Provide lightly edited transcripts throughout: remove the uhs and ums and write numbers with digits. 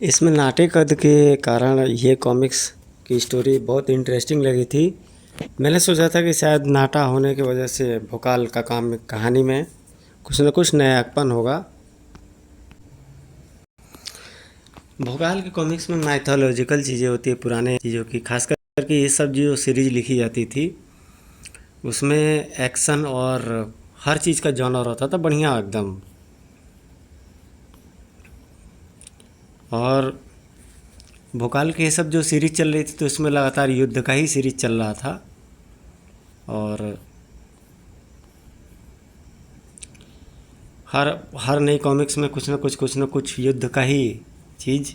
इसमें नाटे कद के कारण ये कॉमिक्स की स्टोरी बहुत इंटरेस्टिंग लगी थी। मैंने सोचा था कि शायद नाटा होने की वजह से भोकाल का काम कहानी में कुछ न कुछ नयापन होगा। भोकाल के कॉमिक्स में माइथोलॉजिकल चीज़ें होती है, पुराने चीज़ों की, खास करके ये सब जो सीरीज लिखी जाती थी उसमें एक्शन और हर चीज़ का जॉनर होता था बढ़िया एकदम। और भोकाल के ये सब जो सीरीज चल रही थी तो इसमें लगातार युद्ध का ही सीरीज चल रहा था। और हर हर नई कॉमिक्स में कुछ न कुछ युद्ध का ही चीज़।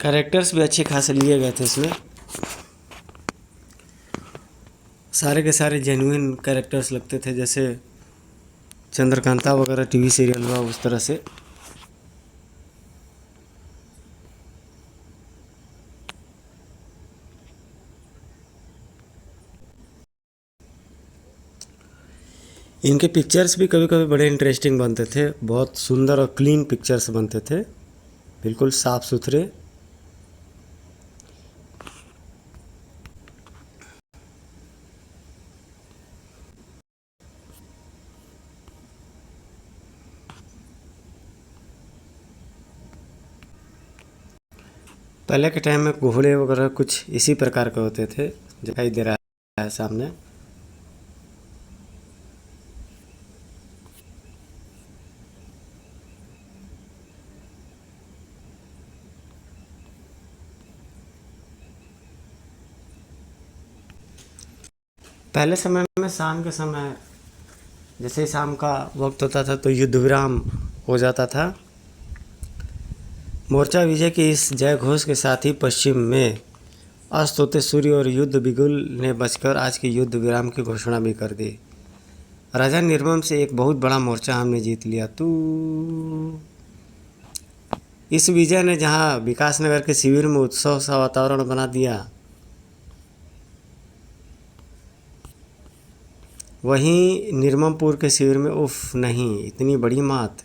कैरेक्टर्स भी अच्छे खासे लिए गए थे इसमें, सारे के सारे जेन्युइन कैरेक्टर्स लगते थे, जैसे चंद्रकांता वगैरह टीवी सीरियल हुआ उस तरह से। इनके पिक्चर्स भी कभी कभी बड़े इंटरेस्टिंग बनते थे, बहुत सुंदर और क्लीन पिक्चर्स बनते थे, बिल्कुल साफ़ सुथरे। पहले के टाइम में घोड़े वगैरह कुछ इसी प्रकार के होते थे, दिखाई दे रहा है सामने। पहले समय में शाम के समय जैसे ही शाम का वक्त होता था तो युद्ध विराम हो जाता था। मोर्चा विजय के इस जय घोष के साथ ही पश्चिम में अस्त होते सूर्य और युद्ध बिगुल ने बचकर आज के युद्ध विराम की घोषणा भी कर दी। राजा निर्मम से एक बहुत बड़ा मोर्चा हमने जीत लिया। इस विजय ने जहां विकासनगर के शिविर में उत्सव सा वातावरण बना दिया, वहीं निर्ममपुर के शिविर में उफ नहीं, इतनी बड़ी मात।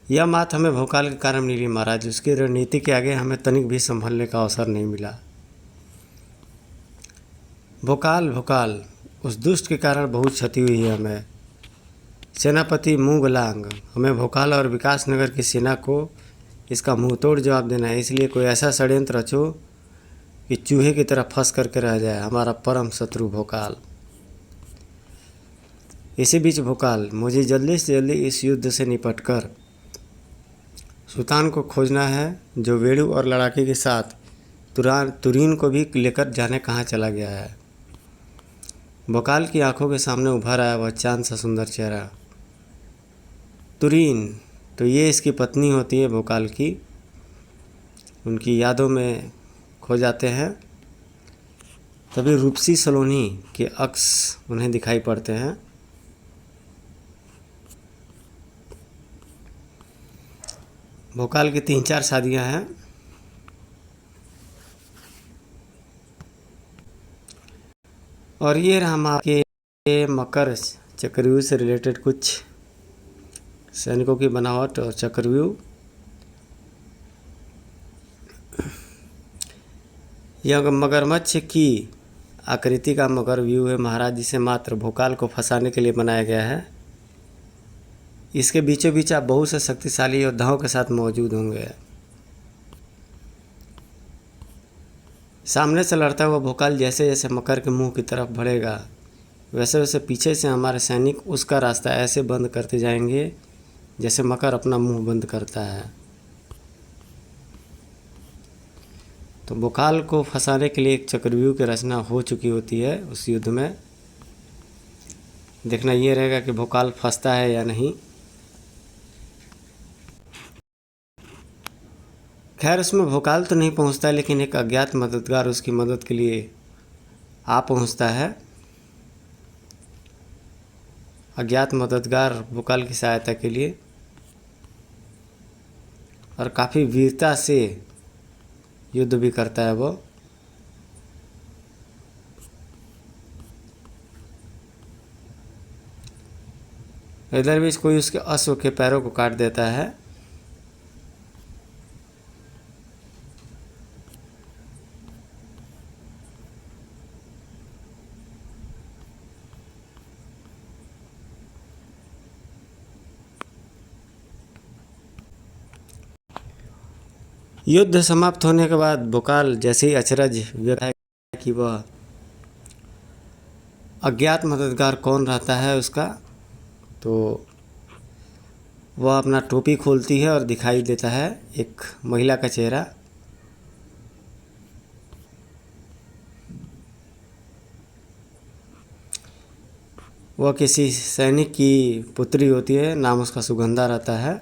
यह मात हमें भोकाल के कारण मिली महाराज, उसकी रणनीति के आगे हमें तनिक भी संभलने का अवसर नहीं मिला। भोकाल भोकाल उस दुष्ट के कारण बहुत क्षति हुई है हमें। सेनापति मुंगलांग, हमें भोकाल और विकासनगर की सेना को इसका मुंह तोड़ जवाब देना है, इसलिए कोई ऐसा षड्यंत्र रचो कि चूहे की तरह फंस करके रह जाए हमारा परम शत्रु भोकाल। इसी बीच भोकाल, मुझे जल्दी से जल्दी इस युद्ध से निपटकर सुल्तान को खोजना है, जो वेणु और लड़ाके के साथ तुरीन को भी लेकर जाने कहाँ चला गया है। भोकाल की आंखों के सामने उभर आया वह चांद सा सुंदर चेहरा। तुरीन, तो ये इसकी पत्नी होती है भोकाल की, उनकी यादों में खो जाते हैं। तभी रूपसी सलोनी के अक्स उन्हें दिखाई पड़ते हैं। भोकाल की 3-4 शादियां हैं। और ये रहा हमारे मकर चक्रव्यूह से रिलेटेड कुछ सैनिकों की बनावट और चक्रव्यूह। यह मगरमच्छ की आकृति का मकर व्यू है महाराज, जिसे मात्र भोकाल को फंसाने के लिए बनाया गया है। इसके बीचों बीच आप बहुत से शक्तिशाली योद्धाओं के साथ मौजूद होंगे। सामने से लड़ता हुआ भोकाल जैसे जैसे मकर के मुंह की तरफ बढ़ेगा, वैसे वैसे पीछे से हमारे सैनिक उसका रास्ता ऐसे बंद करते जाएंगे जैसे मकर अपना मुंह बंद करता है। तो भोकाल को फंसाने के लिए एक चक्रव्यूह की रचना हो चुकी होती है उस युद्ध में। देखना ये रहेगा कि भोकाल फंसता है या नहीं। खैर उसमें भोकाल तो नहीं पहुंचता, लेकिन एक अज्ञात मददगार उसकी मदद के लिए आ पहुंचता है। अज्ञात मददगार भोकाल की सहायता के लिए, और काफ़ी वीरता से युद्ध भी करता है वो। इधर भी कोई उसके अश्व के पैरों को काट देता है। युद्ध समाप्त होने के बाद भोकाल जैसे ही अचरज व्यक्त है कि वह अज्ञात मददगार कौन रहता है उसका, तो वह अपना टोपी खोलती है और दिखाई देता है एक महिला का चेहरा। वह किसी सैनिक की पुत्री होती है, नाम उसका सुगंधा रहता है।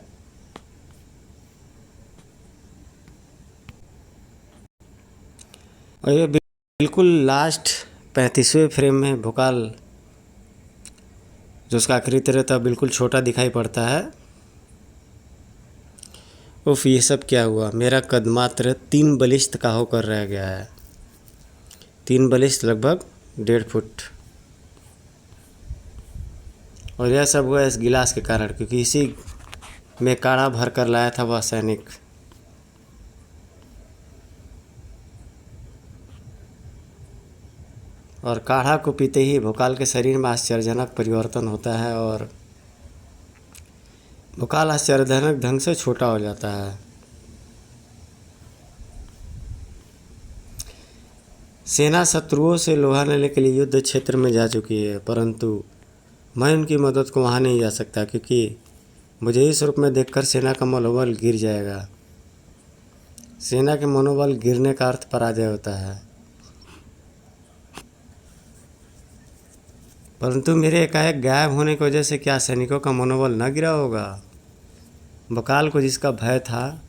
और ये बिल्कुल लास्ट 35वें फ्रेम में भोकाल जो उसका आकृति रहता है बिल्कुल छोटा दिखाई पड़ता है। उफ, ये सब क्या हुआ, मेरा कद मात्र 3 बलिष्ठ का होकर रह गया है। 3 बलिष्ठ लगभग 1.5 फुट। और यह सब हुआ इस गिलास के कारण, क्योंकि इसी में काढ़ा भर कर लाया था वह सैनिक। और काढ़ा को पीते ही भोकाल के शरीर में आश्चर्यजनक परिवर्तन होता है और भोकाल आश्चर्यजनक ढंग से छोटा हो जाता है। सेना शत्रुओं से लोहा लेने के लिए युद्ध क्षेत्र में जा चुकी है, परंतु मैं उनकी मदद को वहाँ नहीं जा सकता, क्योंकि मुझे इस रूप में देखकर सेना का मनोबल गिर जाएगा। सेना के मनोबल गिरने का अर्थ पराजय होता है। परंतु मेरे एकाएक गायब होने की वजह से क्या सैनिकों का मनोबल न गिरा होगा? भोकाल को जिसका भय था,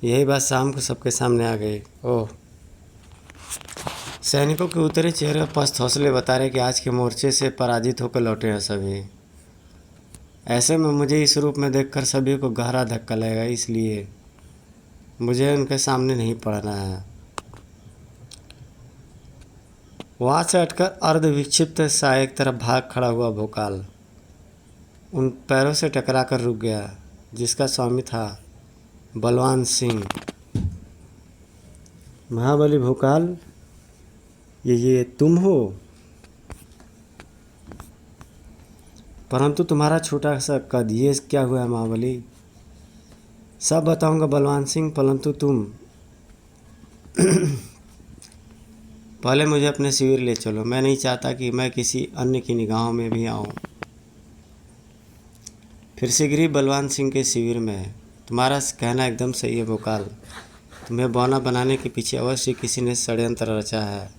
यही बात शाम को सबके सामने आ गई। ओह! सैनिकों के उतरे चेहरे पस्त हौसले बता रहे कि आज के मोर्चे से पराजित होकर लौटे हैं सभी। ऐसे में मुझे इस रूप में देखकर सभी को गहरा धक्का लगेगा, इसलिए मुझे उनके सामने नहीं पड़ना है। वहाँ से हटकर अर्धविक्षिप्त सा एक तरफ भाग खड़ा हुआ भोकाल उन पैरों से टकरा कर रुक गया जिसका स्वामी था बलवान सिंह। महाबली भोकाल, ये तुम हो? परंतु तुम्हारा छोटा सा कद, ये क्या हुआ है महाबली? सब बताऊंगा बलवान सिंह, परंतु तुम पहले मुझे अपने शिविर ले चलो। मैं नहीं चाहता कि मैं किसी अन्य की निगाहों में भी आऊं। फिर से गिरी बलवान सिंह के शिविर में। तुम्हारा कहना एकदम सही है भोकाल। तुम्हें बौना बनाने के पीछे अवश्य किसी ने षड्यंत्र रचा है।